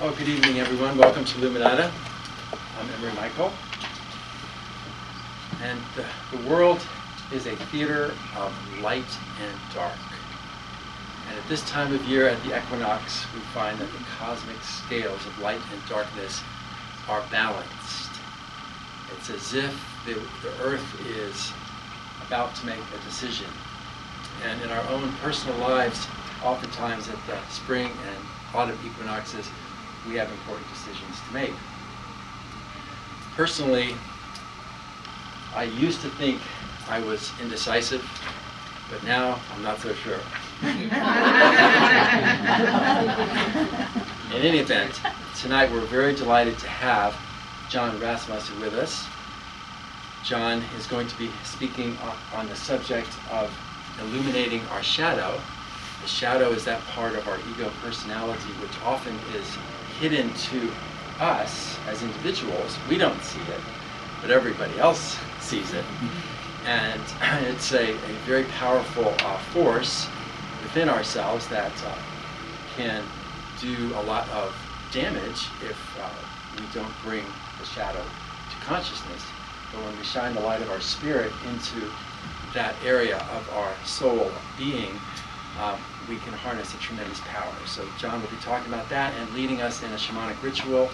Oh, good evening, everyone. Welcome to Luminata. I'm Emery Michael. And the world is a theater of light and dark. And at this time of year, at the equinox, we find that the cosmic scales of light and darkness are balanced. It's as if the earth is about to make a decision. And in our own personal lives, oftentimes at the spring and autumn equinoxes, we have important decisions to make. Personally, I used to think I was indecisive, but now I'm not so sure. In any event, tonight we're very delighted to have Jon Rasmussen with us. Jon is going to be speaking on the subject of illuminating our shadow. The shadow is that part of our ego personality which often is hidden to us as individuals. We don't see it, but everybody else sees it. And it's a very powerful force within ourselves that can do a lot of damage if we don't bring the shadow to consciousness. But when we shine the light of our spirit into that area of our soul being, we can harness a tremendous power. So Jon will be talking about that and leading us in a shamanic ritual.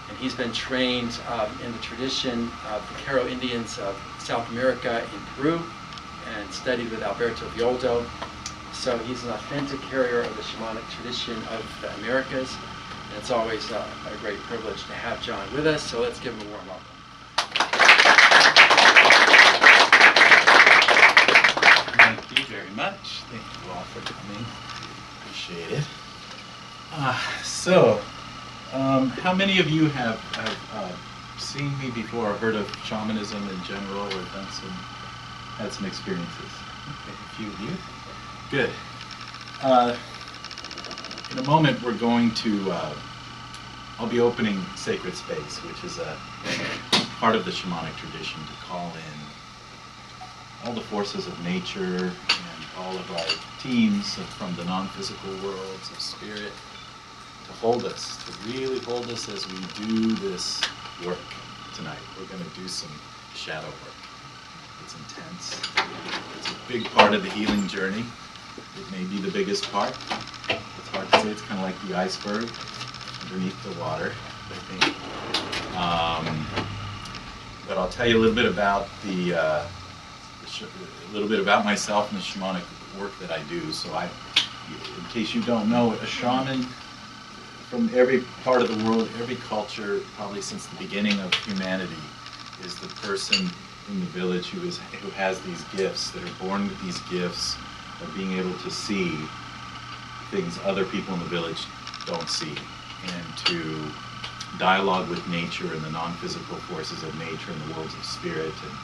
And he's been trained in the tradition of the Caro Indians of South America in Peru and studied with Alberto Villoldo. So he's an authentic carrier of the shamanic tradition of the Americas. And it's always a great privilege to have Jon with us. So let's give him a warm welcome. Thank you very much. Thank you all for coming. Appreciate it. How many of you have seen me before or heard of shamanism in general or had some experiences? Okay, a few of you. Good. In a moment we're going to, I'll be opening Sacred Space, which is a part of the shamanic tradition to call in all the forces of nature and all of our teams from the non-physical worlds of spirit to hold us, to really hold us as we do this work tonight. We're going to do some shadow work. It's intense. It's a big part of the healing journey. It may be the biggest part. It's hard to say. It's kind of like the iceberg underneath the water, I think. But I'll tell you a little bit about a little bit about myself and the shamanic work that I do. So in case you don't know, a shaman from every part of the world, every culture, probably since the beginning of humanity, is the person in the village who has these gifts, that are born with these gifts of being able to see things other people in the village don't see, and to dialogue with nature and the non-physical forces of nature and the worlds of spirit and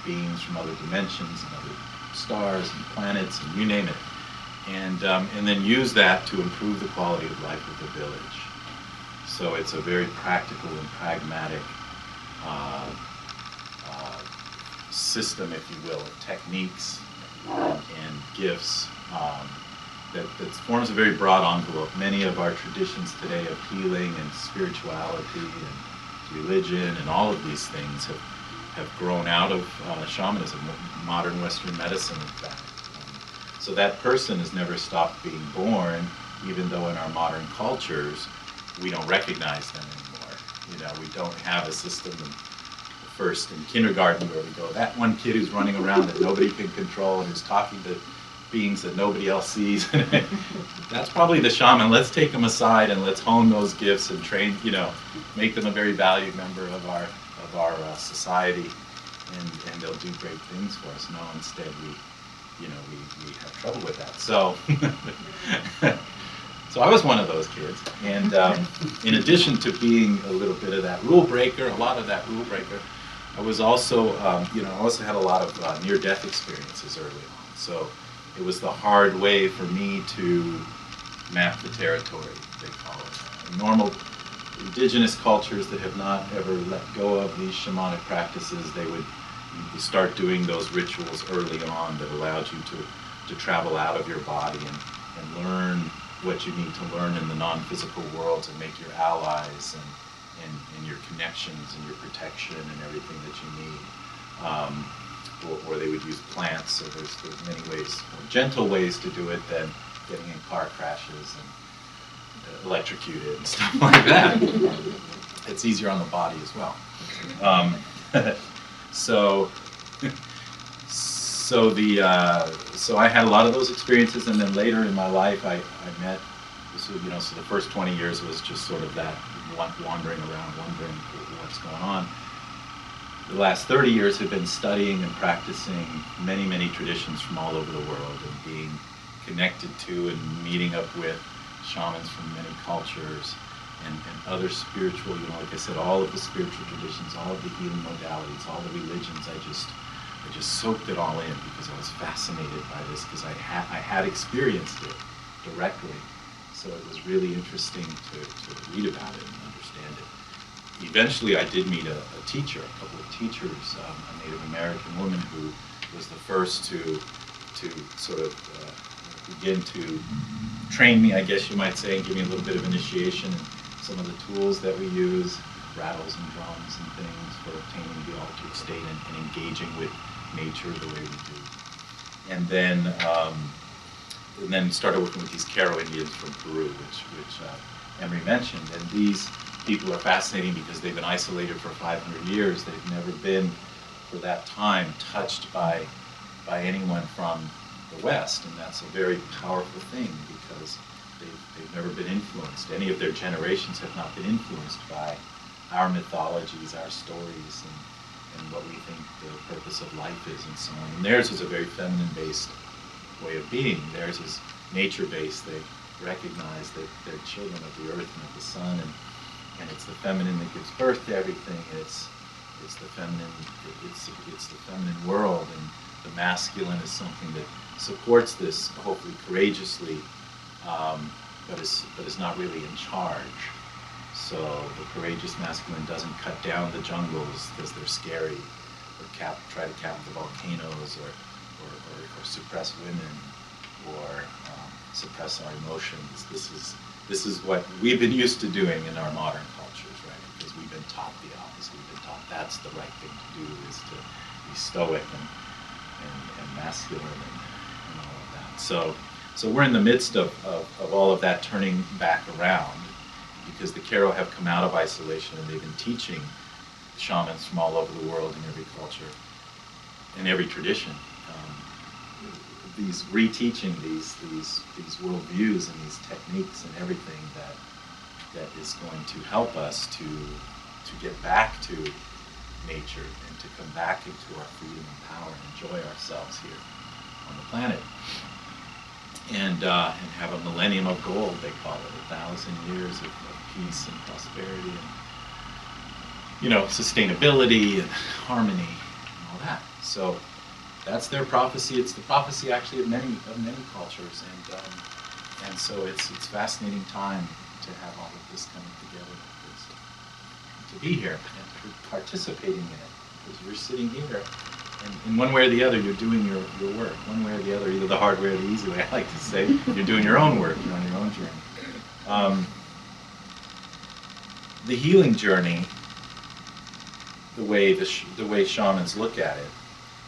beings from other dimensions and other stars and planets and you name it, and then use that to improve the quality of life of the village. So it's a very practical and pragmatic system, if you will, of techniques and gifts that forms a very broad envelope. Many of our traditions today of healing and spirituality and religion and all of these things have grown out of shamanism, modern Western medicine, in fact. So that person has never stopped being born, even though in our modern cultures we don't recognize them anymore. You know, we don't have a system first in kindergarten where we go, that one kid who's running around that nobody can control and who's talking to beings that nobody else sees. That's probably the shaman. Let's take them aside and let's hone those gifts and train, make them a very valued member of our society, and they'll do great things for us. No, instead we have trouble with that. So, so I was one of those kids, and in addition to being a little bit of that rule breaker, a lot of that rule breaker, I was also, I also had a lot of near-death experiences early on. So it was the hard way for me to map the territory, they call it. Normal indigenous cultures that have not ever let go of these shamanic practices, they would start doing those rituals early on that allowed you to travel out of your body and learn what you need to learn in the non-physical world to make your allies and your connections and your protection and everything that you need. Or they would use plants, so there's many ways, more gentle ways to do it than getting in car crashes and electrocuted and stuff like that. It's easier on the body as well. So I had a lot of those experiences, and then later in my life, I met. So the first 20 years was just sort of that wandering around, wondering what's going on. The last 30 years have been studying and practicing many, many traditions from all over the world, and being connected to and meeting up with shamans from many cultures and other spiritual, like I said, all of the spiritual traditions, all of the healing modalities, all the religions. I just soaked it all in because I was fascinated by this, because I had experienced it directly. So it was really interesting to read about it and understand it. Eventually I did meet a teacher, a couple of teachers, a Native American woman who was the first to sort of begin to train me, I guess you might say, and give me a little bit of initiation in some of the tools that we use, rattles and drums and things for obtaining the altered state and engaging with nature the way we do. And then started working with these Caro Indians from Peru, which Emery mentioned. And these people are fascinating because they've been isolated for 500 years. They've never been, for that time, touched by anyone from the West, and that's a very powerful thing because they've never been influenced. Any of their generations have not been influenced by our mythologies, our stories, and what we think the purpose of life is, and so on. And theirs is a very feminine-based way of being. Theirs is nature-based. They recognize that they're children of the earth and of the sun, and it's the feminine that gives birth to everything. It's the feminine. It's the feminine world, and the masculine is something that supports this, hopefully courageously, but is not really in charge. So the courageous masculine doesn't cut down the jungles because they're scary, or try to cap the volcanoes, or suppress women, or suppress our emotions. This is what we've been used to doing in our modern cultures, right? Because we've been taught the opposite. We've been taught that's the right thing to do, is to be stoic and masculine and all of that. So we're in the midst of all of that turning back around, because the Caro have come out of isolation, and they've been teaching shamans from all over the world in every culture, in every tradition, these reteaching these worldviews and these techniques and everything that is going to help us to get back to nature and to come back into our freedom and power and enjoy ourselves here on the planet. And have a millennium of gold, they call it, 1,000 years of peace and prosperity and sustainability and harmony and all that. So that's their prophecy. It's the prophecy actually of many cultures, and so it's fascinating time to have all of this coming together, to be here and participating in it, because you're sitting here. And in one way or the other, you're doing your work. One way or the other, either the hard way or the easy way, I like to say. You're doing your own work. You're on your own journey. The healing journey, the way shamans look at it,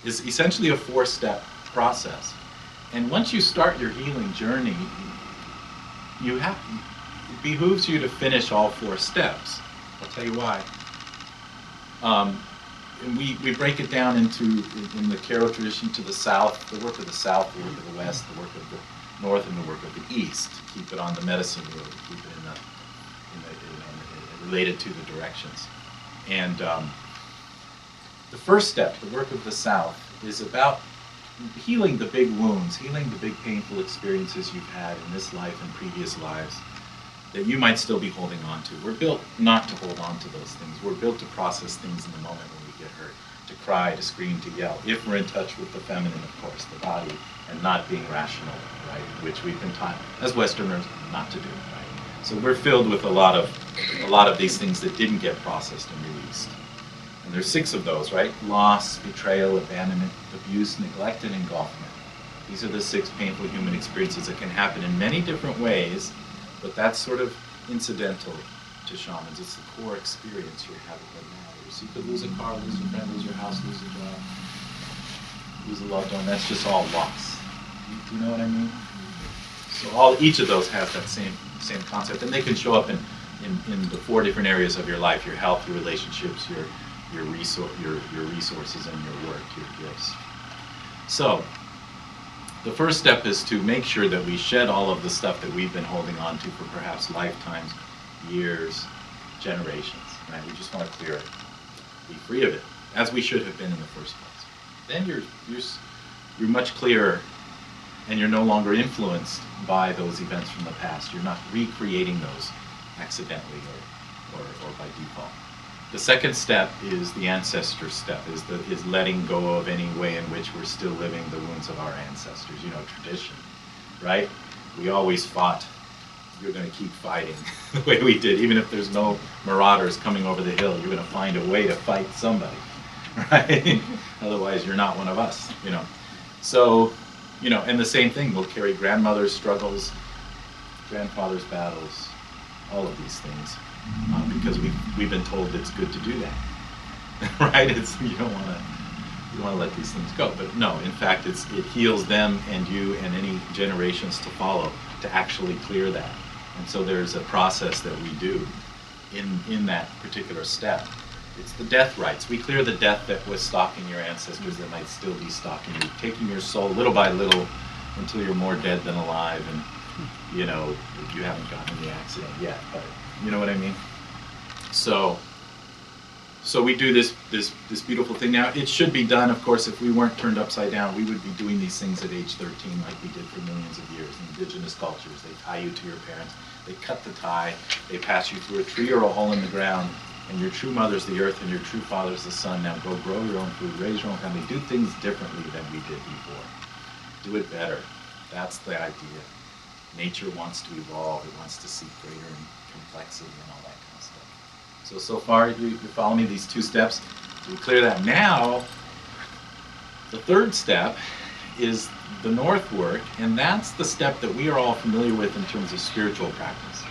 is essentially a 4-step process. And once you start your healing journey, it behooves you to finish all 4 steps. I'll tell you why. And we break it down in the Caro tradition, to the south, the work of the south, the work of the west, the work of the north, and the work of the east. To keep it on the medicine wheel, to keep it related to the directions. And the first step, the work of the south, is about healing the big wounds, healing the big painful experiences you've had in this life and previous lives that you might still be holding on to. We're built not to hold on to those things. We're built to process things in the moment when we get hurt, to cry, to scream, to yell, if we're in touch with the feminine, of course, the body, and not being rational, right, which we've been taught as Westerners not to do, right? So we're filled with a lot of these things that didn't get processed and released. And there's 6 of those, right? Loss, betrayal, abandonment, abuse, neglect, and engulfment. These are the 6 painful human experiences that can happen in many different ways, but that's sort of incidental to shamans. It's the core experience you're having that matters. You could lose a car, lose a friend, lose your house, lose a job, lose a loved one. That's just all loss. Do you know what I mean? So each of those has that same concept, and they can show up in the 4 different areas of your life: your health, your relationships, your resources, and your work, your gifts. So the first step is to make sure that we shed all of the stuff that we've been holding on to for perhaps lifetimes, years, generations. Right? We just want to clear it, be free of it, as we should have been in the first place. Then you're much clearer, and you're no longer influenced by those events from the past. You're not recreating those accidentally or by default. The second step is the ancestor step, is letting go of any way in which we're still living the wounds of our ancestors. You know, tradition, right? We always fought. You're going to keep fighting the way we did. Even if there's no marauders coming over the hill, you're going to find a way to fight somebody, right? Otherwise, you're not one of us, you know. So, you know, and the same thing, we'll carry grandmother's struggles, grandfather's battles, all of these things, because we've been told it's good to do that, right? You don't want to let these things go. But no, in fact, it heals them and you and any generations to follow to actually clear that. And so there's a process that we do in that particular step. It's the death rites. We clear the death that was stalking your ancestors that might still be stalking you, taking your soul little by little until you're more dead than alive, and you know, you haven't gotten in the accident yet, but you know what I mean? So we do this beautiful thing. Now, it should be done, of course, if we weren't turned upside down, we would be doing these things at age 13 like we did for millions of years. In indigenous cultures, they tie you to your parents, they cut the tie, they pass you through a tree or a hole in the ground, and your true mother's the earth and your true father's the sun. Now go grow your own food, raise your own family, do things differently than we did before. Do it better. That's the idea. Nature wants to evolve, it wants to see greater complexity and all that kind of stuff. So far, you follow me, these 2 steps, we clear that. Now, the third step is the north work, and that's the step that we are all familiar with in terms of spiritual practice.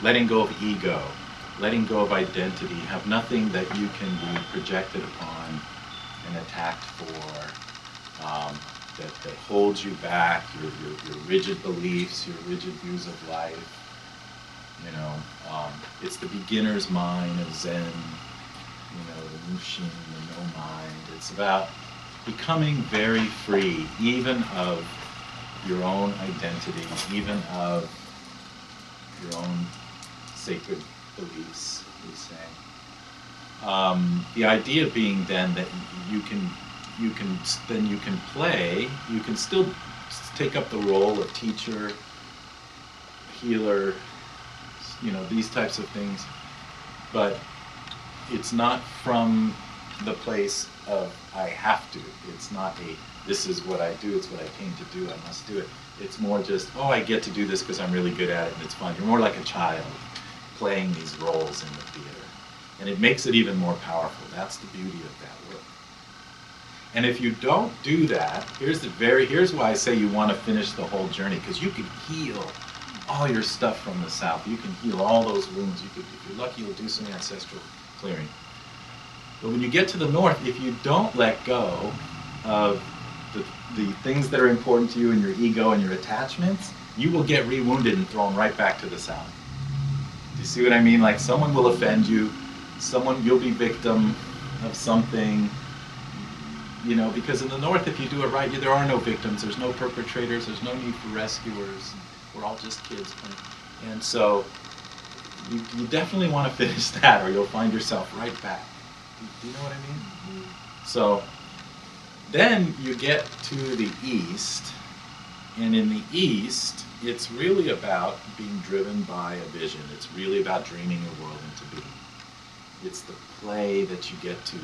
Letting go of ego, letting go of identity, have nothing that you can be projected upon and attacked for, that holds you back, your rigid beliefs, your rigid views of life. You know, it's the beginner's mind of Zen, you know, the Mushin, the no mind. It's about becoming very free, even of your own identity, even of your own sacred beliefs, we say. The idea being then that you can still take up the role of teacher, healer, you know, these types of things, but it's not from the place of I have to. It's not this is what I do, it's what I came to do, I must do it. It's more just, oh, I get to do this because I'm really good at it and it's fun. You're more like a child playing these roles in the theater. And it makes it even more powerful. That's the beauty of that work. And if you don't do that, here's why I say you want to finish the whole journey, because you can heal all your stuff from the south. You can heal all those wounds. If you're lucky, you'll do some ancestral clearing. But when you get to the north, if you don't let go of the things that are important to you and your ego and your attachments, you will get rewounded and thrown right back to the south. Do you see what I mean? Like, someone will offend you, you'll be victim of something, you know, because in the north, if you do it right, there are no victims, there's no perpetrators, there's no need for rescuers, we're all just kids. And so you definitely want to finish that, or you'll find yourself right back. Do you know what I mean? So then you get to the east, and in the east, it's really about being driven by a vision. It's really about dreaming a world into being. It's the play that you get to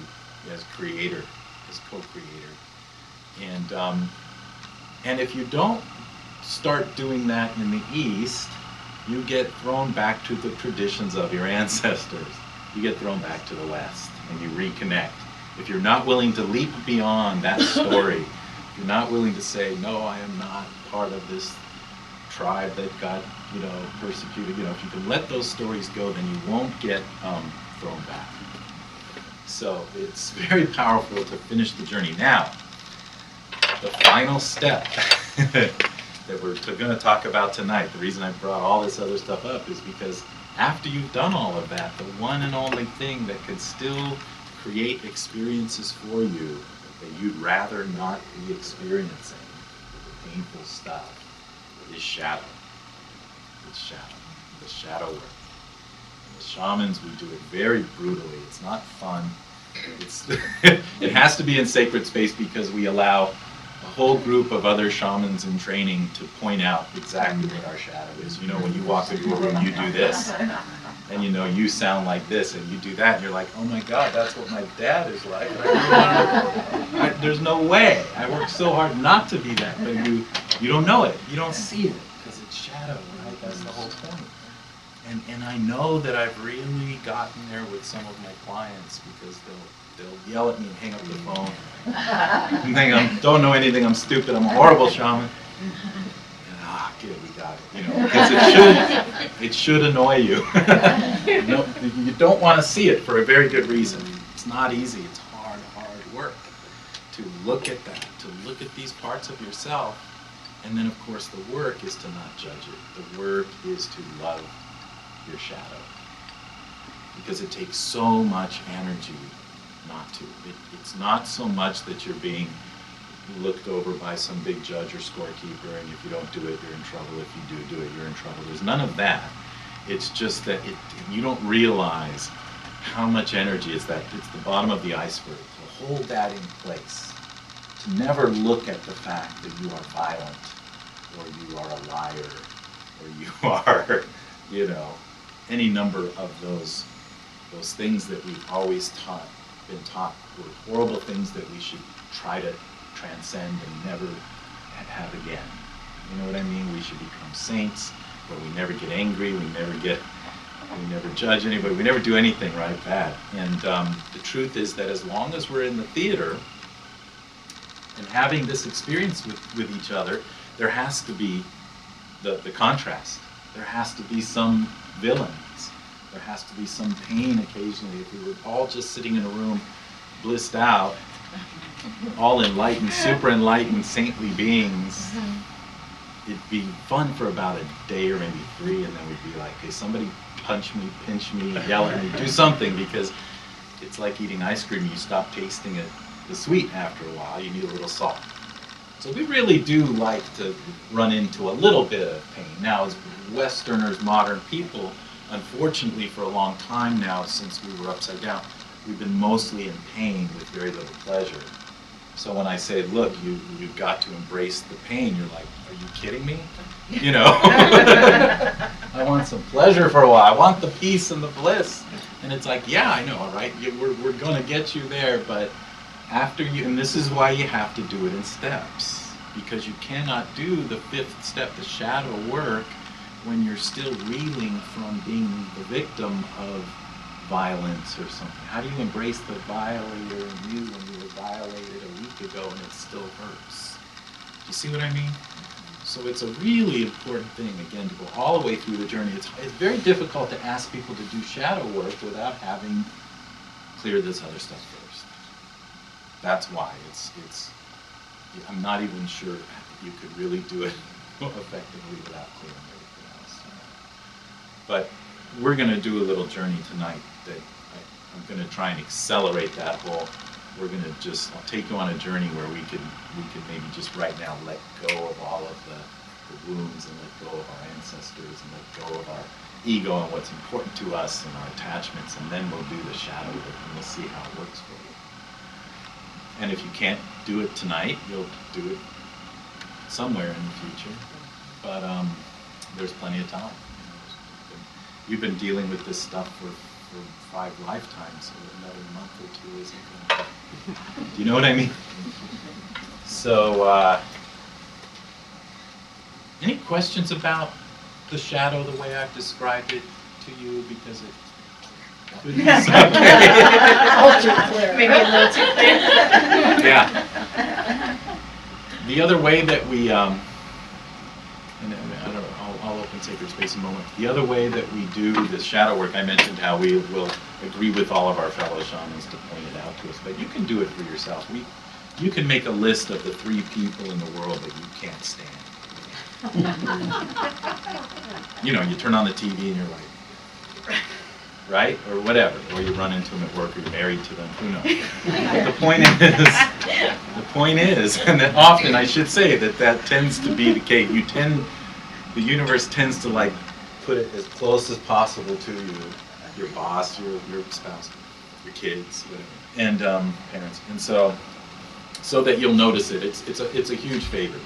as creator, as co-creator. And if you don't start doing that in the east, you get thrown back to the traditions of your ancestors. You get thrown back to the west, and you reconnect. If you're not willing to leap beyond that story If you're not willing to say, no, I am not part of this tribe that got, persecuted, if you can let those stories go, then you won't get thrown back. So it's very powerful to finish the journey. Now, the final step that we're going to talk about tonight, the reason I brought all this other stuff up is because after you've done all of that, the one and only thing that could still create experiences for you that you'd rather not be experiencing, the painful stuff, is shadow. It's shadow. The shadow work. The shamans, we do it very brutally. It's not fun. It has to be in sacred space because we allow a whole group of other shamans in training to point out exactly what our shadow is. When you walk into a room, you do this. And you sound like this, and you do that, and you're like, oh my God, that's what my dad is like. There's no way. I work so hard not to be that, but you don't know it. You don't see it because it's shadow, right? That's the whole point. And I know that I've really gotten there with some of my clients because they'll yell at me and hang up the phone and think I don't know anything, I'm stupid, I'm a horrible shaman. And good, we got it. Because it should annoy you. No, you don't want to see it for a very good reason. It's not easy. It's hard work to look at that, to look at these parts of yourself. And then, of course, the work is to not judge it. The work is to love your shadow. Because it takes so much energy not to. It's not so much that you're being looked over by some big judge or scorekeeper, and if you don't do it, you're in trouble. If you do it, you're in trouble. There's none of that. It's just that you don't realize how much energy it's the bottom of the iceberg. To hold that in place, to never look at the fact that you are violent, or you are a liar, or you are, any number of those things that we've always been taught were horrible things that we should try to transcend and never have again. You know what I mean? We should become saints, where we never get angry, we never judge anybody, we never do anything bad. And the truth is that as long as we're in the theater and having this experience with each other, there has to be the contrast. There has to be some villains. There has to be some pain occasionally. If we were all just sitting in a room blissed out, all enlightened, super enlightened, saintly beings, it'd be fun for about a day or maybe 3, and then we'd be like, hey, somebody punch me, pinch me, yell at me, do something, because it's like eating ice cream. You stop tasting the sweet after a while. You need a little salt. So we really do like to run into a little bit of pain. Now, as Westerners, modern people, unfortunately for a long time now, since we were upside down, we've been mostly in pain with very little pleasure. So when I say, look, you've got to embrace the pain, you're like, are you kidding me? I want some pleasure for a while. I want the peace and the bliss. And it's like, yeah, I know, right? We're going to get you there, but after you, and this is why you have to do it in steps, because you cannot do the 5th step, the shadow work, when you're still reeling from being the victim of violence or something. How do you embrace the violator in you when you were violated a week ago and it still hurts? Do you see what I mean? So it's a really important thing, again, to go all the way through the journey. It's very difficult to ask people to do shadow work without having cleared this other stuff first. That's why I'm not even sure you could really do it effectively without clearing everything else. But we're going to do a little journey tonight that I'm going to try and accelerate that whole. We're going to I'll take you on a journey where we could maybe just right now let go of all of the wounds and let go of our ancestors and let go of our ego and what's important to us and our attachments, and then we'll do the shadow work and we'll see how it works for you. And if you can't do it tonight, you'll do it somewhere in the future. But there's plenty of time. You've been dealing with this stuff for 5 lifetimes, so another month or 2 isn't going to. Do you know what I mean? So, any questions about the shadow the way I've described it to you? Because it could be something. Maybe a little too clear. Yeah. The other way that we, and I don't know, I'll open sacred space in a moment. The other way that we do this shadow work, I mentioned how we will agree with all of our fellow shamans to point it out to us, but you can do it for yourself. You can make a list of the 3 people in the world that you can't stand. You know, you turn on the TV and you're like, right? Or whatever. Or you run into them at work, or you're married to them, who knows? But the point is, and that often I should say that tends to be the case. The universe tends to like put it as close as possible to you, your boss, your spouse, your kids, whatever, and parents. And so that you'll notice it. It's a huge favor.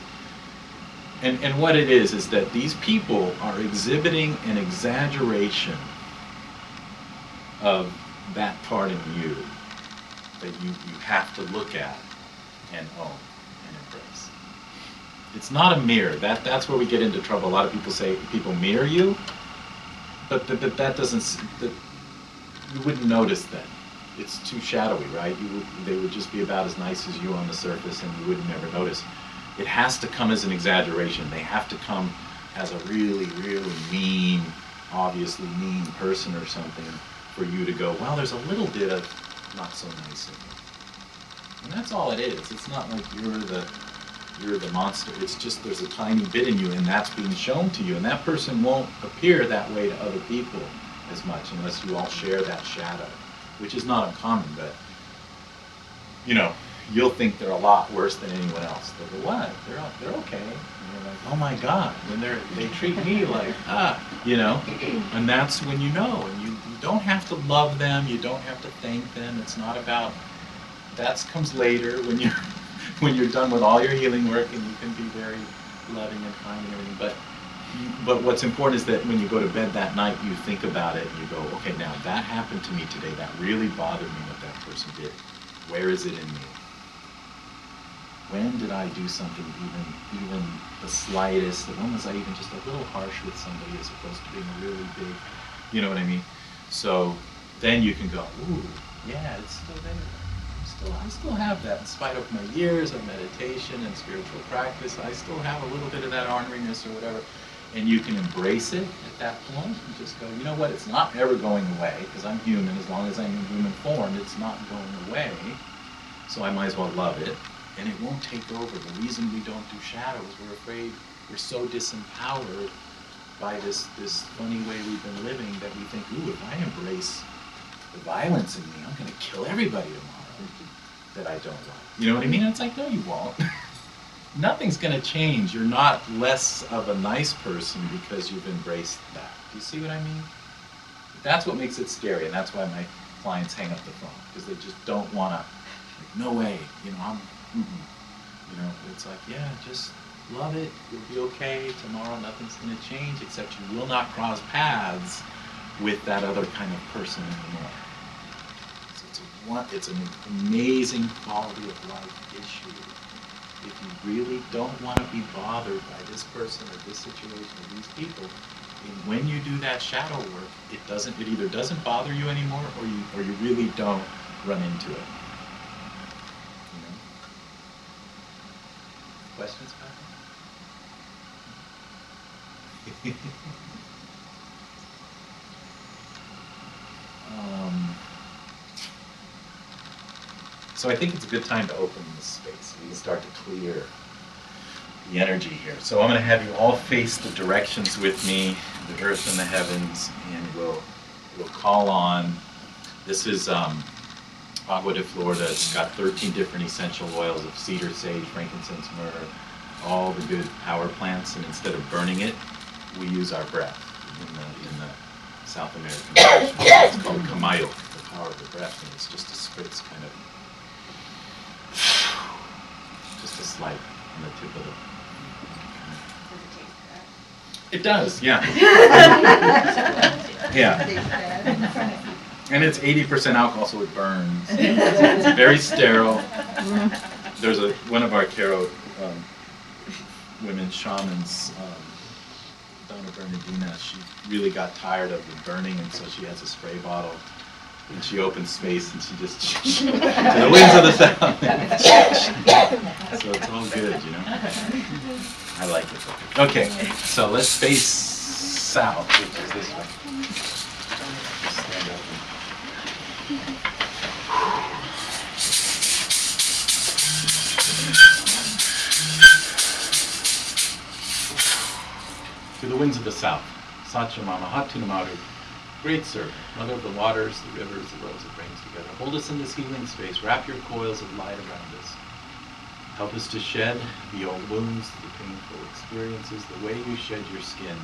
And what it is that these people are exhibiting an exaggeration of that part in you that you have to look at and own and embrace. It's not a mirror. That's where we get into trouble. A lot of people say people mirror you, but that doesn't. You wouldn't notice that. It's too shadowy, right? They would just be about as nice as you on the surface, and you would never notice. It has to come as an exaggeration. They have to come as a really, really mean, obviously mean person or something for you to go, well, there's a little bit of not so nice in you. And that's all it is. It's not like you're the monster. It's just there's a tiny bit in you, and that's being shown to you. And that person won't appear that way to other people as much unless you all share that shadow, which is not uncommon, but, you know, you'll think they're a lot worse than anyone else. They'll go, what? They're okay. And you're like, oh my God. And they treat me like, you know. And that's when you know. And you don't have to love them. You don't have to thank them. It's not about, that comes later when you're done with all your healing work, and you can be very loving and kind and everything. But what's important is that when you go to bed that night, you think about it and you go, okay, now that happened to me today. That really bothered me what that person did. Where is it in me? When did I do something even the slightest? When was I even just a little harsh with somebody as opposed to being really big? You know what I mean? So then you can go, ooh, yeah, it's still there. I still have that. In spite of my years of meditation and spiritual practice, I still have a little bit of that orneriness or whatever. And you can embrace it at that point and just go, you know what, it's not ever going away, because I'm human. As long as I'm in human form, it's not going away. So I might as well love it. And it won't take over. The reason we don't do shadows, we're afraid, we're so disempowered by this funny way we've been living that we think, ooh, if I embrace the violence in me, I'm going to kill everybody tomorrow that I don't like. You know what I mean? It's like, no, you won't. Nothing's going to change. You're not less of a nice person because you've embraced that. Do you see what I mean? That's what makes it scary, and that's why my clients hang up the phone, because they just don't want to, like, no way, you know, you know, it's like, yeah, just love it, you'll be okay, tomorrow nothing's going to change, except you will not cross paths with that other kind of person anymore. So it's an amazing quality of life issue. If you really don't want to be bothered by this person or this situation or these people, and when you do that shadow work, it either doesn't bother you anymore, or you really don't run into it. Questions about that? So I think it's a good time to open this space. We can start to clear the energy here. So I'm going to have you all face the directions with me, the earth and the heavens, and we'll call on. This is Agua de Florida. It's got 13 different essential oils of cedar, sage, frankincense, myrrh, all the good power plants, and instead of burning it, we use our breath in the South American tradition. It's called Kamayo, the power of the breath, and it's just a spritz, kind of, just a slight on the tip of the. It does, yeah. Yeah. And it's 80% alcohol, so it burns. It's very sterile. There's one of our Karo women shamans, Donna Bernardina, she really got tired of the burning, and so she has a spray bottle And she opens space and she just to the winds of the south. So it's all good, you know. I like it. Okay, so let's face south, which is this way. Just stand up. To the winds of the south, Sachamama, Hatunamaru, great servant, mother of the waters, the rivers, the roads that brings together. Hold us in this healing space. Wrap your coils of light around us. Help us to shed the old wounds, the painful experiences, the way you shed your skin,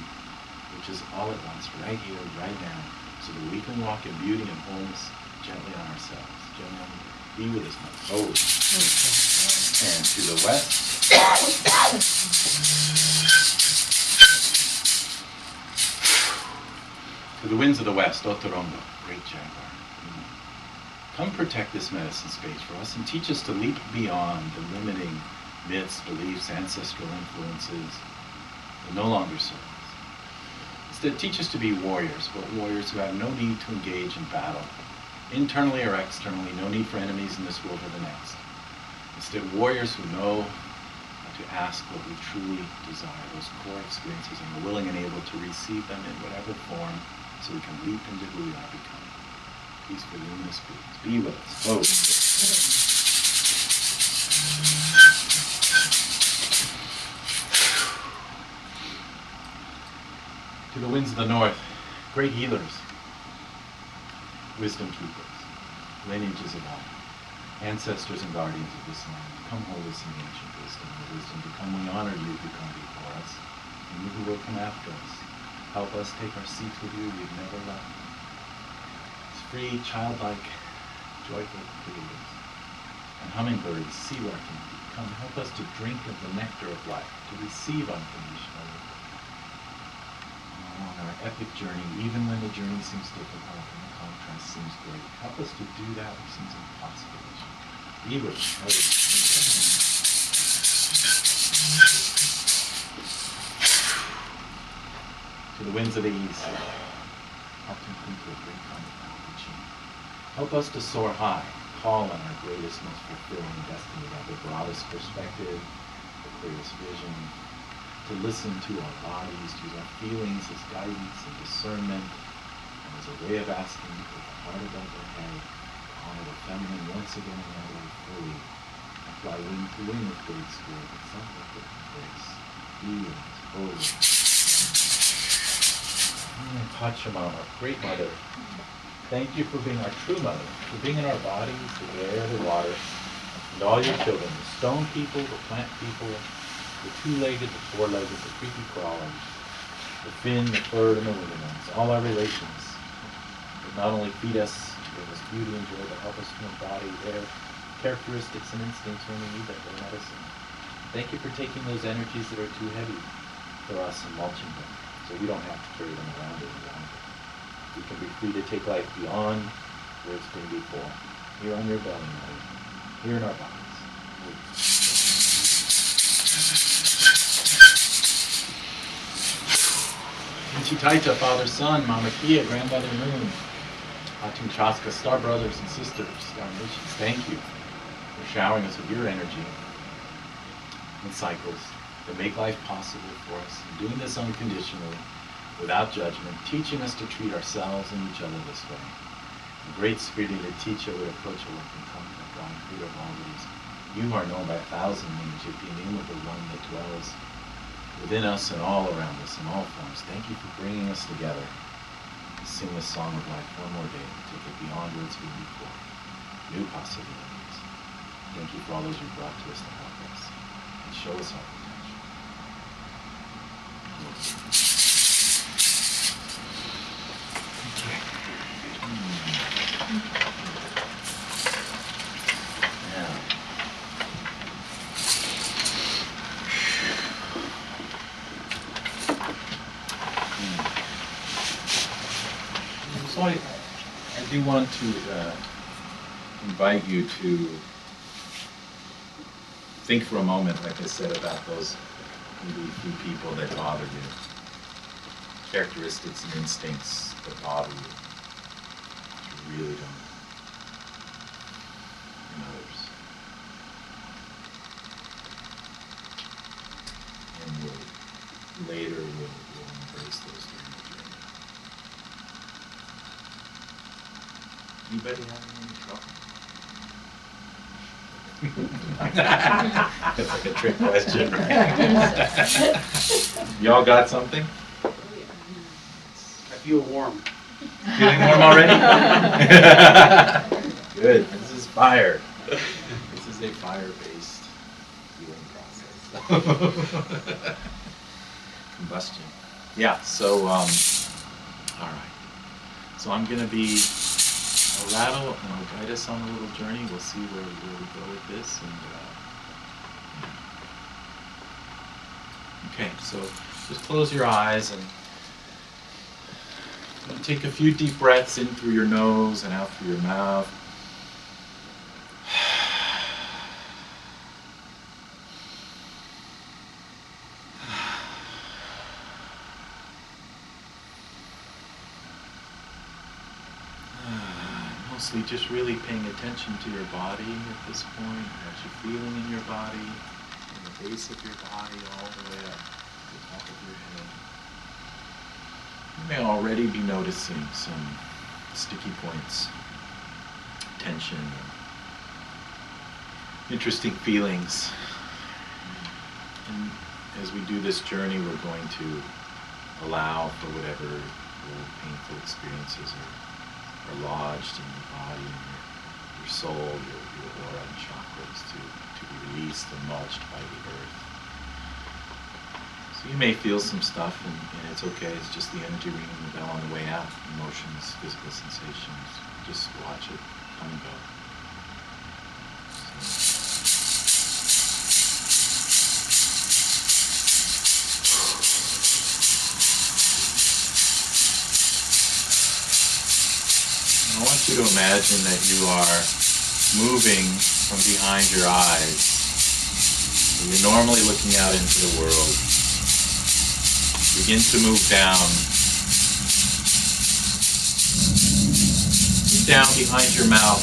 which is all at once, right here, right now, so that we can walk in beauty and wholeness gently on ourselves. Gently be with us, Mother. Oh. And to the west. To the winds of the west, Otorongo, great jaguar. Come protect this medicine space for us and teach us to leap beyond the limiting myths, beliefs, ancestral influences that no longer serve us. Instead, teach us to be warriors, but warriors who have no need to engage in battle, internally or externally, no need for enemies in this world or the next. Instead, warriors who know how to ask what we truly desire, those core experiences, and are willing and able to receive them in whatever form, so we can leap into who we are becoming. Peaceful, luminous beings. Be with us. Oh. To the winds of the north, great healers, wisdom keepers, lineages of honor, ancestors and guardians of this land. Come hold us in the ancient wisdom, the wisdom to come. We honor you who come before us, and you who will come after us. Help us take our seats with you. You've never left. It's free, childlike, joyful creators. And hummingbirds, sea larking, come help us to drink of the nectar of life, to receive unconditionally. On our epic journey, even when the journey seems difficult and the contrast seems great, help us to do that which seems impossible. Be with us. To the winds of the east, help us to soar high, call on our greatest, most fulfilling destiny, to have the broadest perspective, the clearest vision, to listen to our bodies, to use our feelings as guidance and discernment, and as a way of asking with the heart above our head, to honor the feminine once again in that way fully, and fly wing to wing with great spirit, with self-effort and grace. Be with us, holy. Pachamama, great mother, thank you for being our true mother, for being in our bodies, the air, the water, and all your children, the stone people, the plant people, the two-legged, the four-legged, the creepy crawlers, the fin, the bird, and the winged ones, all our relations, that not only feed us, give us beauty and joy, but help us to embody their characteristics and instincts when we need that, their medicine. Thank you for taking those energies that are too heavy for us and mulching them, so we don't have to carry them around any longer. We can be free to take life beyond where it's been before, here on your belly, Mother, here in our bodies. Chitaita, Father, Son, Mama Kia, Grandmother Moon, Atun Chaska, Star Brothers and Sisters, Star Nations, thank you for showering us with your energy and cycles that make life possible for us, and doing this unconditionally, without judgment, teaching us to treat ourselves and each other this way. The great spirited teacher would approach a work and come from God, creator of all these. You are known by 1,000 names, yet the name of the one that dwells within us and all around us in all forms. Thank you for bringing us together to sing this song of life one more day, to take it beyond where it's been before. New possibilities. Thank you for all those you brought to us to help us and show us our potential. So I do want to invite you to think for a moment, like I said, about those maybe few people that bother you, characteristics and instincts that bother you, that you really don't Anybody having any trouble? It's like a trick question, right? Y'all got something? I feel warm. Feeling warm already? Good. This is fire. This is a fire-based healing process. Combustion. Yeah, so, all right. So I'm going to be, I'll rattle and I'll guide us on a little journey. We'll see where we go with this. And okay, so just close your eyes and take a few deep breaths in through your nose and out through your mouth. Mostly just really paying attention to your body at this point, what you're feeling in your body, from the base of your body all the way up to the top of your head. You may already be noticing some sticky points, tension, interesting feelings. And as we do this journey, we're going to allow for whatever old painful experiences are lodged in your body and your soul, your aura and chakras to be released and mulched by the earth. So you may feel some stuff and it's okay, it's just the energy ringing the bell on the way out, emotions, physical sensations, just watch it come and go. I want you to imagine that you are moving from behind your eyes. So you're normally looking out into the world. Begin to move down. Down behind your mouth.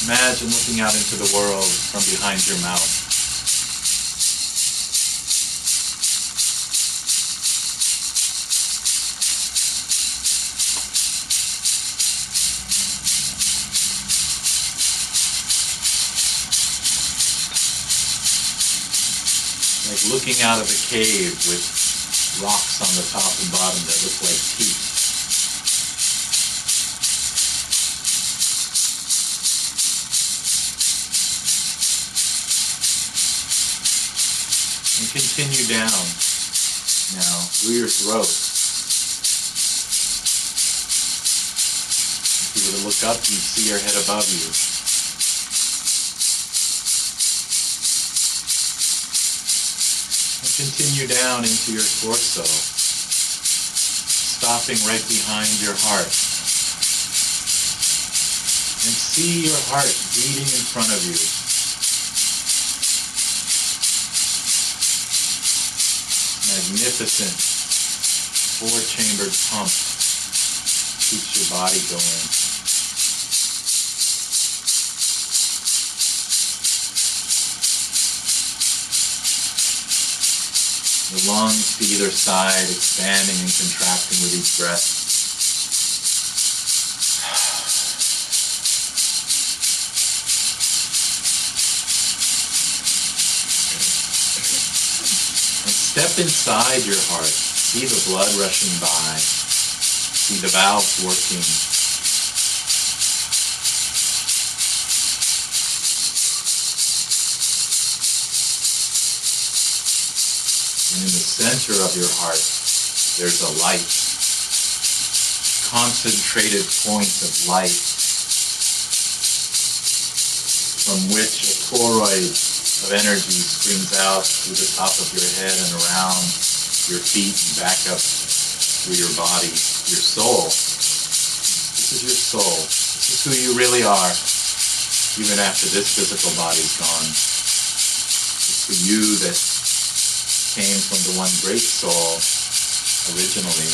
Imagine looking out into the world from behind your mouth. Like looking out of a cave with rocks on the top and bottom that look like teeth. And continue down now through your throat. If you were to look up, you'd see your head above you. Continue down into your torso, stopping right behind your heart. And see your heart beating in front of you. Magnificent four-chambered pump keeps your body going. The lungs to either side expanding and contracting with each breath. And step inside your heart. See the blood rushing by. See the valves working. And in the center of your heart, there's a light, concentrated point of light from which a toroid of energy springs out through the top of your head and around your feet and back up through your body, your soul. This is your soul. This is who you really are, even after this physical body's gone. It's for you that came from the one great soul originally.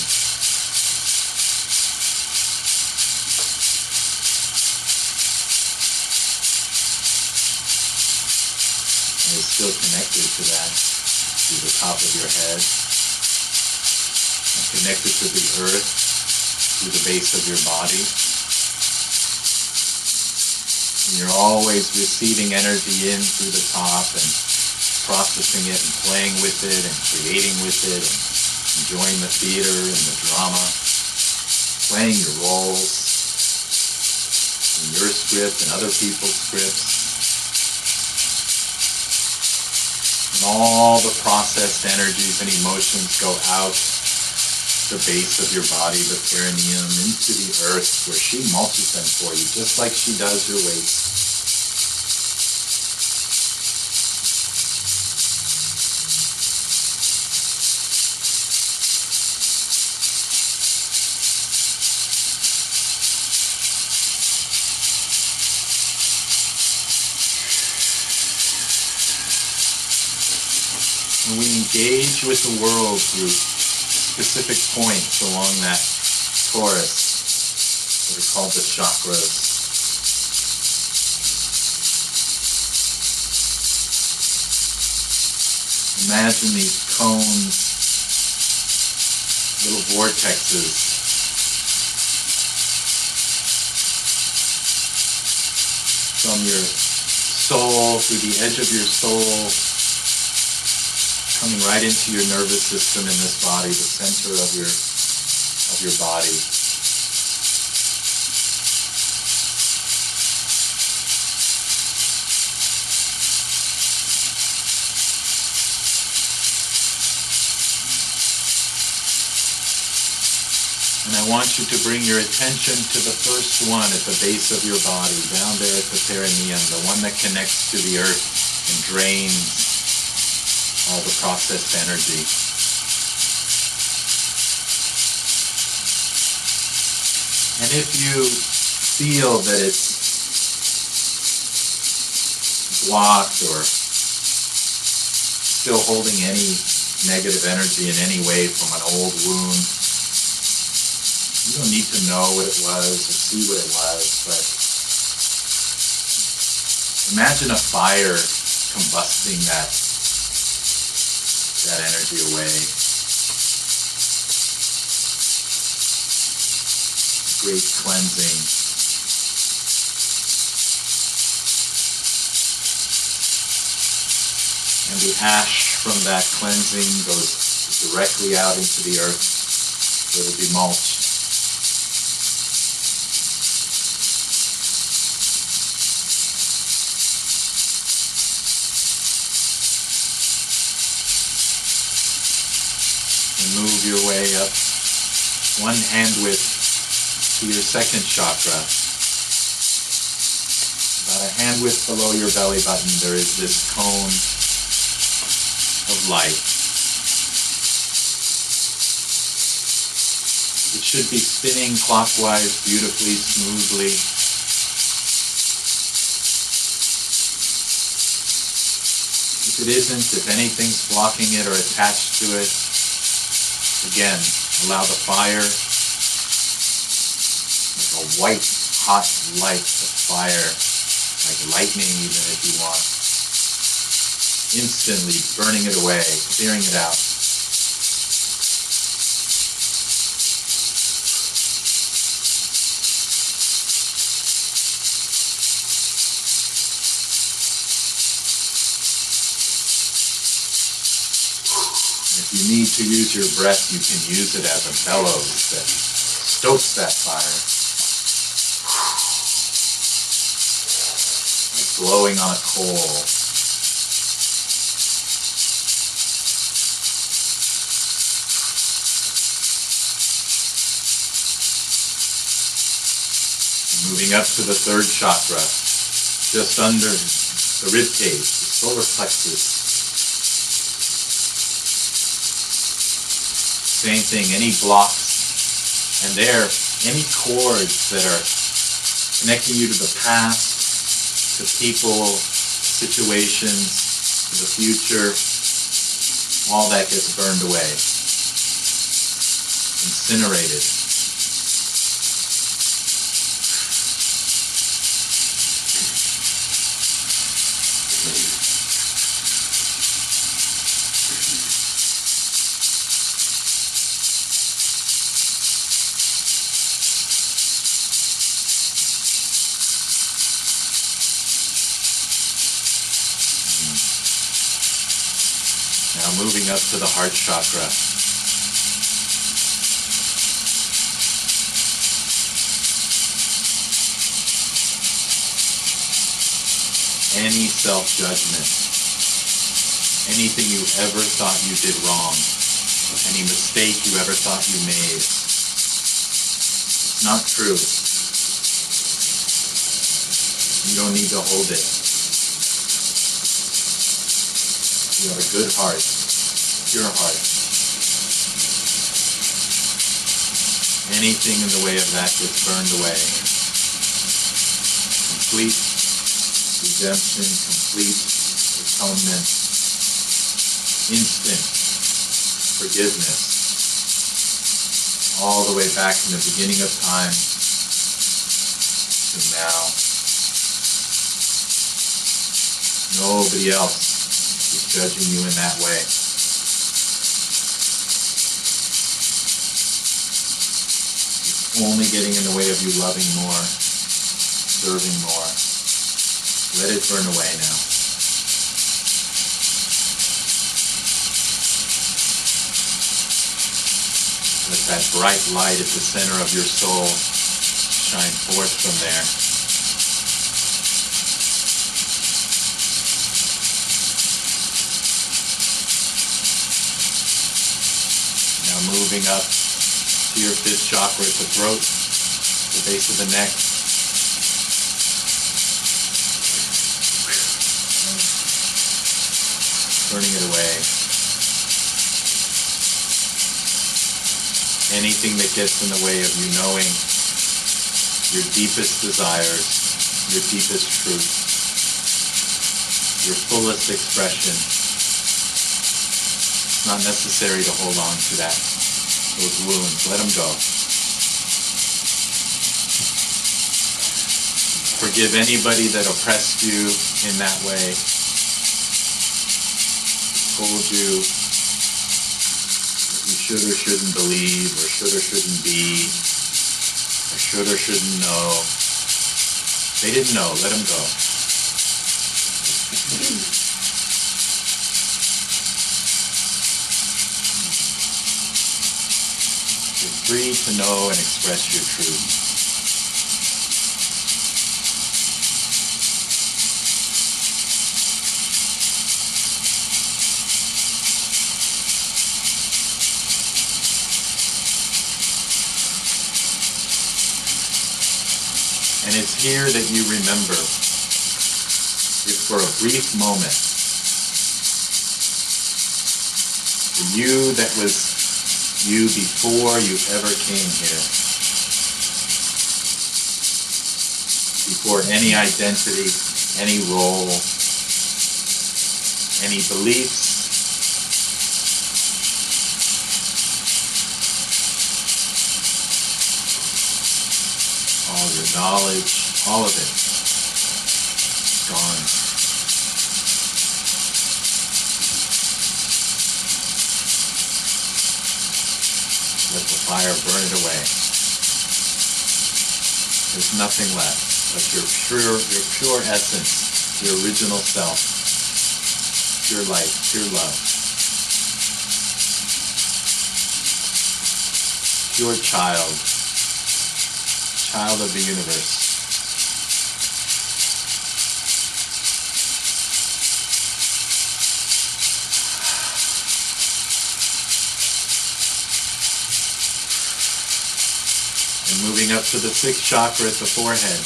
And is still connected to that, to the top of your head, and connected to the earth, through the base of your body. And you're always receiving energy in through the top and processing it and playing with it and creating with it and enjoying the theater and the drama, playing your roles in your script and other people's scripts. And all the processed energies and emotions go out the base of your body, the perineum, into the earth where she mulches them for you, just like she does your waste. And we engage with the world through specific points along that torus that are called the chakras. Imagine these cones, little vortexes, from your soul, through the edge of your soul, coming right into your nervous system in this body, the center of your body. And I want you to bring your attention to the first one at the base of your body, down there at the perineum, the one that connects to the earth and drains all the processed energy. And if you feel that it's blocked or still holding any negative energy in any way from an old wound, you don't need to know what it was or see what it was, but imagine a fire combusting that energy away. Great cleansing. And the ash from that cleansing goes directly out into the earth, where it'll be mulched. Move your way up one hand width to your second chakra. About a hand width below your belly button, there is this cone of light. It should be spinning clockwise, beautifully, smoothly. If it isn't, if anything's blocking it or attached to it, again, allow the fire, like a white, hot light of fire, like lightning even if you want, instantly burning it away, clearing it out. You need to use your breath, you can use it as a bellows that stokes that fire. Like glowing on a coal. Moving up to the third chakra, just under the rib cage, the solar plexus. Same thing, any blocks, and there, any cords that are connecting you to the past, to people, situations, to the future, all that gets burned away, incinerated. moving up to the Heart Chakra. Any self-judgment, anything you ever thought you did wrong, any mistake you ever thought you made, it's not true. You don't need to hold it. You have a good heart, pure heart. Anything in the way of that gets burned away. Complete redemption, complete atonement, instant forgiveness, all the way back from the beginning of time to now. Nobody else is judging you in that way. It's only getting in the way of you loving more, serving more. Let it burn away now. Let that bright light at the center of your soul shine forth from there. Now moving up to your fifth chakra at the throat, the base of the neck. Burning it away. Anything that gets in the way of you knowing your deepest desires, your deepest truth, your fullest expression. It's not necessary to hold on to that, those wounds. Let them go. Forgive anybody that oppressed you in that way. Told you that you should or shouldn't believe, or should or shouldn't be, or should or shouldn't know. They didn't know. Let them go. You're free to know and express your truth. And it's here that you remember, if for a brief moment, the you that was you before you ever came here, before any identity, any role, any beliefs, all your knowledge, all of it, gone. Let the fire burn it away. There's nothing left but your pure essence, your original self, pure light, pure love, pure child of the universe. And moving up to the sixth chakra at the forehead.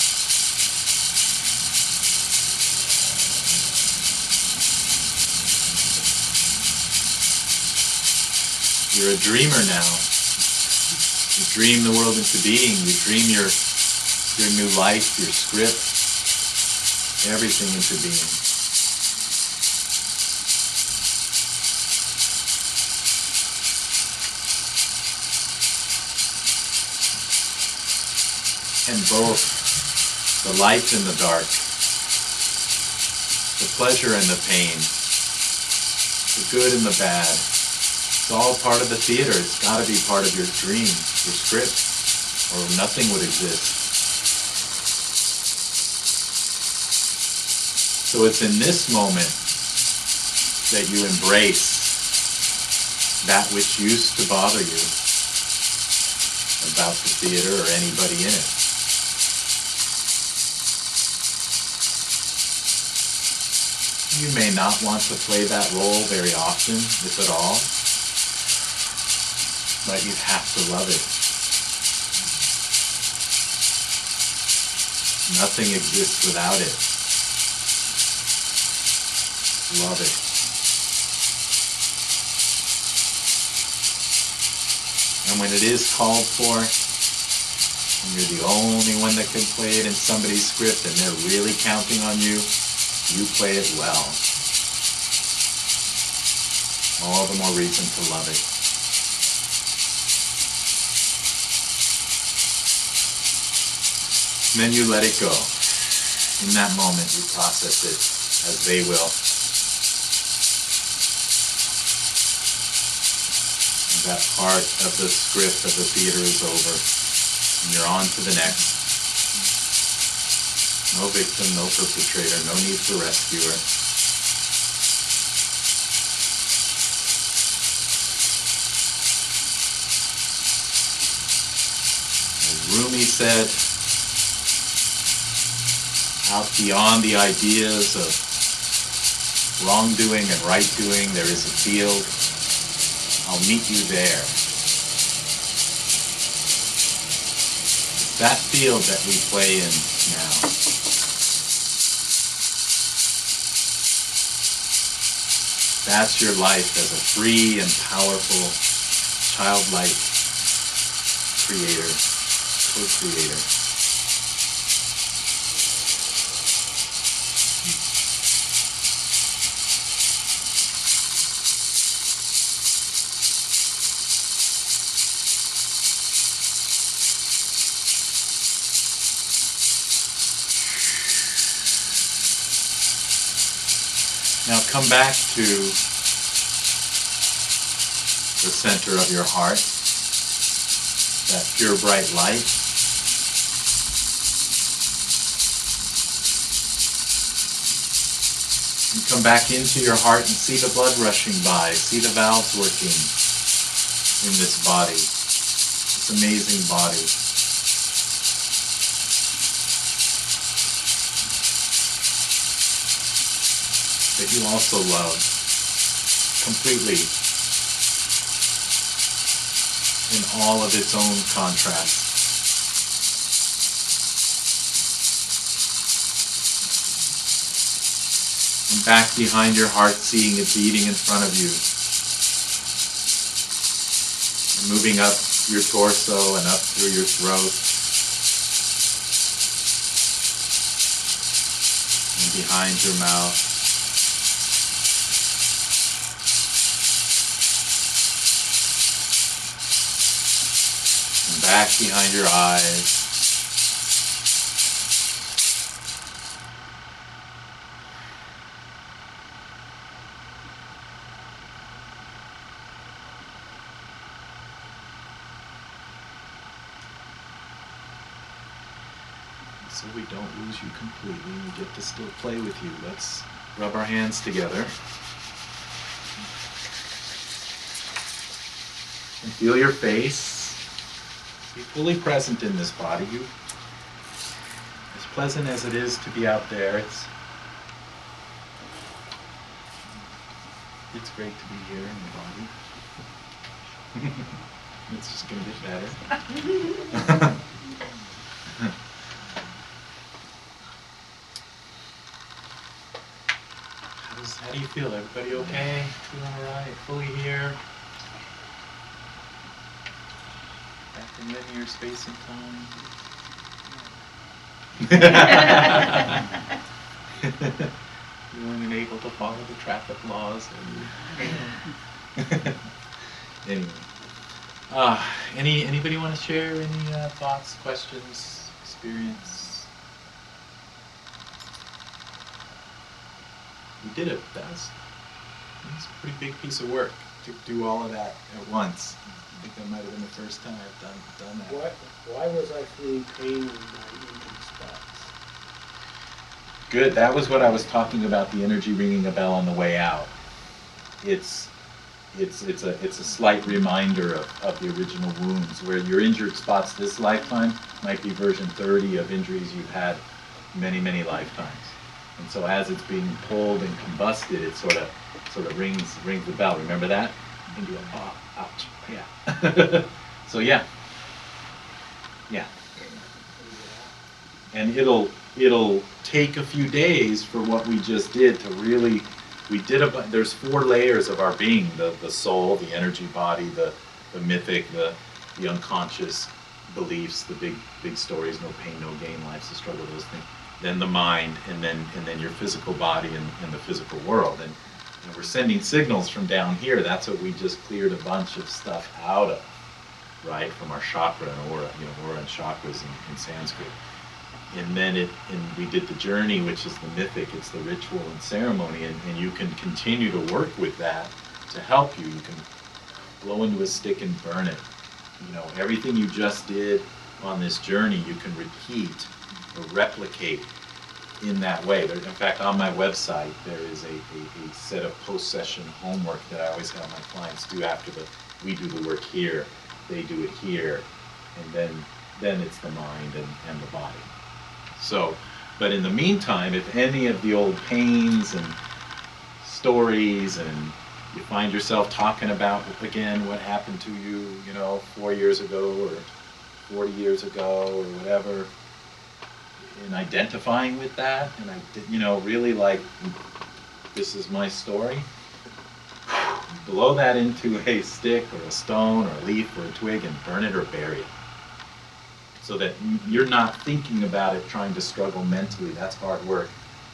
You're a dreamer now. You dream the world into being. You dream your new life, your script, everything into being. And both the light and the dark, the pleasure and the pain, the good and the bad, it's all part of the theater. It's got to be part of your dream, your script, or nothing would exist. So it's in this moment that you embrace that which used to bother you about the theater or anybody in it. You may not want to play that role very often, if at all, but you have to love it. Nothing exists without it. Love it. And when it is called for, and you're the only one that can play it in somebody's script and they're really counting on you, you play it well. All the more reason to love it. And then you let it go. In that moment, you process it as they will. And that part of the script of the theater is over. And you're on to the next. No victim, no perpetrator, no need for rescuer. As Rumi said, out beyond the ideas of wrongdoing and right doing, there is a field. I'll meet you there. It's that field that we play in now. That's your life as a free and powerful, childlike creator, co-creator. Now come back to the center of your heart, that pure bright light. And come back into your heart and see the blood rushing by, see the valves working in this body, this amazing body. That you also love completely in all of its own contrasts. And back behind your heart, seeing it beating in front of you. And moving up your torso and up through your throat. And behind your mouth. Back behind your eyes. So we don't lose you completely. We get to still play with you. Let's rub our hands together. And feel your face. Be fully present in this body. You, as pleasant as it is to be out there, it's great to be here in the body. It's just going to get better. How do you feel? Everybody okay? Feeling all right? Fully here? Back in linear space and time. Willing and able to follow the traffic laws. Anyway, anybody want to share any thoughts, questions, experience? You did it. That's a pretty big piece of work to do all of that at once. I think that might have been the first time I've done that. Why was I feeling pain in my injured spots? Good. That was what I was talking about, the energy ringing a bell on the way out. It's it's a slight reminder of the original wounds, where your injured spots this lifetime might be version 30 of injuries you've had many, many lifetimes. And so as it's being pulled and combusted, it sort of rings the bell. Remember that? And you go, oh, ouch, yeah. So yeah. And it'll take a few days for what we just did to really, there's 4 layers of our being: the soul, the energy body, the mythic, the unconscious beliefs, the big stories, no pain, no gain, life's a struggle, those things. Then the mind, and then your physical body and the physical world. And we're sending signals from down here. That's what we just cleared a bunch of stuff out of, right? From our chakra and aura, aura and chakras in Sanskrit. And then we did the journey, which is the mythic. It's the ritual and ceremony, and you can continue to work with that to help you. You can blow into a stick and burn it. Everything you just did on this journey, you can repeat or replicate in that way. In fact, on my website, there is a set of post-session homework that I always have my clients do after we do the work here, they do it here, and then it's the mind and the body. So, but in the meantime, if any of the old pains and stories, and you find yourself talking about again what happened to you, 4 years ago or 40 years ago or whatever, and identifying with that, and really like, this is my story, blow that into a stick or a stone or a leaf or a twig and burn it or bury it. So that you're not thinking about it, trying to struggle mentally, that's hard work.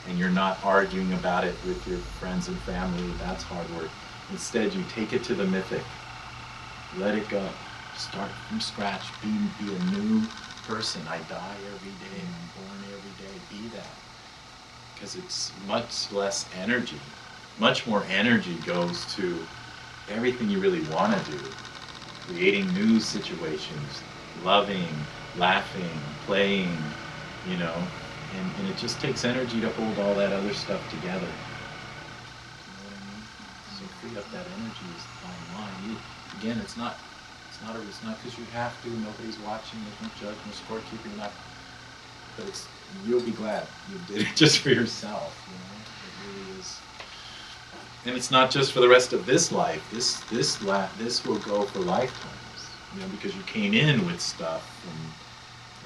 And you're not arguing about it with your friends and family, that's hard work. Instead, you take it to the mythic. Let it go. Start from scratch. Be a new person. I die every day, I'm born every day. Be that. Because it's much less energy. Much more energy goes to everything you really want to do. Creating new situations, loving, laughing, playing, and it just takes energy to hold all that other stuff together. You know what I mean? So free up that energy is the bottom line. Again, it's not because you have to. Nobody's watching. There's no judge, no scorekeeping. But you'll be glad you did it just for yourself. It really is. And it's not just for the rest of this life. This will go for lifetimes. Because you came in with stuff from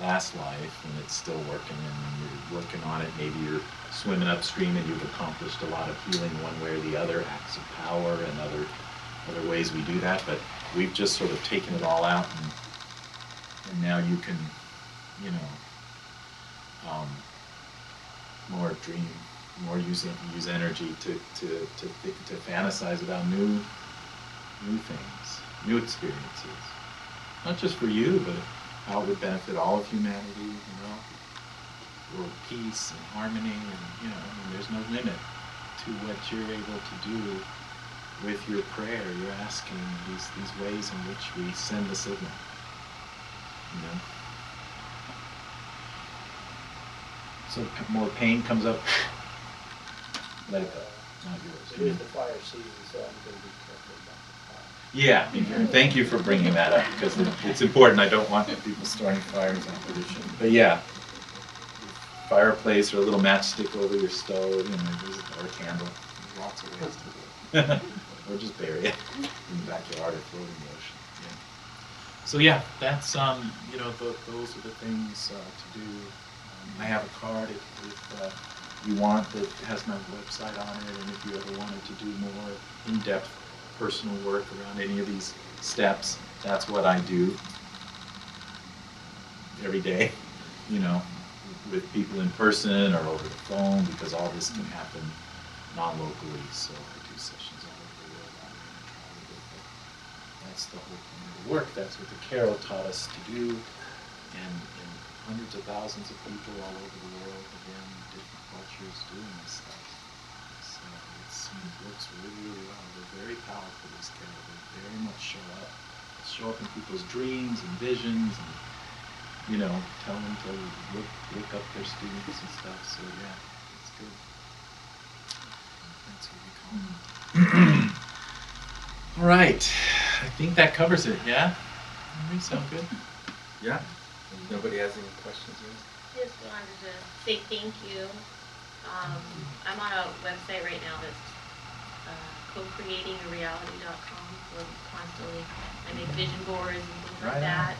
last life, and it's still working, and you're working on it. Maybe you're swimming upstream, and you've accomplished a lot of healing one way or the other, acts of power, and other ways we do that. But we've just sort of taken it all out, and now you can, more dream, more use energy to fantasize about new things, new experiences. Not just for you, but how it would benefit all of humanity, world peace and harmony, and there's no limit to what you're able to do with your prayer. You're asking these ways in which we send the signal. So more pain comes up, let it go. Not yours. It is the fire season, so I'm going to be careful about the fire. Yeah, thank you for bringing that up, because it's important. I don't want people starting fires on tradition. But yeah, fireplace or a little matchstick over your stove, or a candle. There's lots of ways to do it. Or just bury it in the backyard or throw it in the ocean. Yeah. So yeah, that's those are the things to do. I have a card if you want that has my website on it, and if you ever wanted to do more in-depth personal work around any of these steps, that's what I do every day, with people in person or over the phone, because all this can happen non-locally, so I do sessions all over the world out there and travel with it. That's the whole point of the work. That's what the Carol taught us to do, and hundreds of thousands of people all over the world, again, different cultures doing this stuff. So it works really, really well. They're very powerful, these Carol. They very much show up. They show up in people's dreams and visions, and tell them to look up their students and stuff. So yeah, it's good. That's what we call them. All right. I think that covers it. Yeah. Sound good. Yeah. Nobody has any questions? Just wanted to say thank you. I'm on a website right now that's co-creatingareality.com. Where constantly I make vision boards and things like that.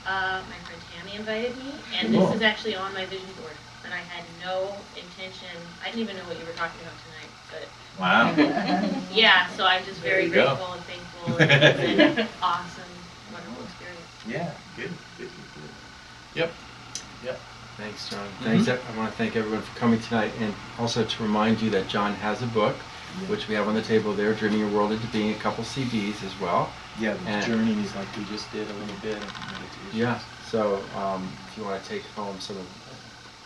And, my friend Tammy invited me, and this is actually on my vision board. And I had no intention. I didn't even know what you were talking about tonight, but Wow. yeah. So I'm just very There you go. grateful and thankful. It's an awesome, wonderful experience. Yeah. Good. Yep. Thanks, John. Thanks. I want to thank everyone for coming tonight, and also to remind you that John has a book, which we have on the table there, Dreaming Your World into Being, a couple CDs as well. Yeah, the And- journeys like we just did a little bit of meditation. Yeah. So if you want to take home some of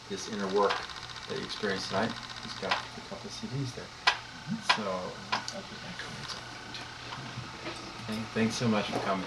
this inner work that you experienced tonight, he's got a couple CDs there. So I'll put my cards on. thanks so much for coming.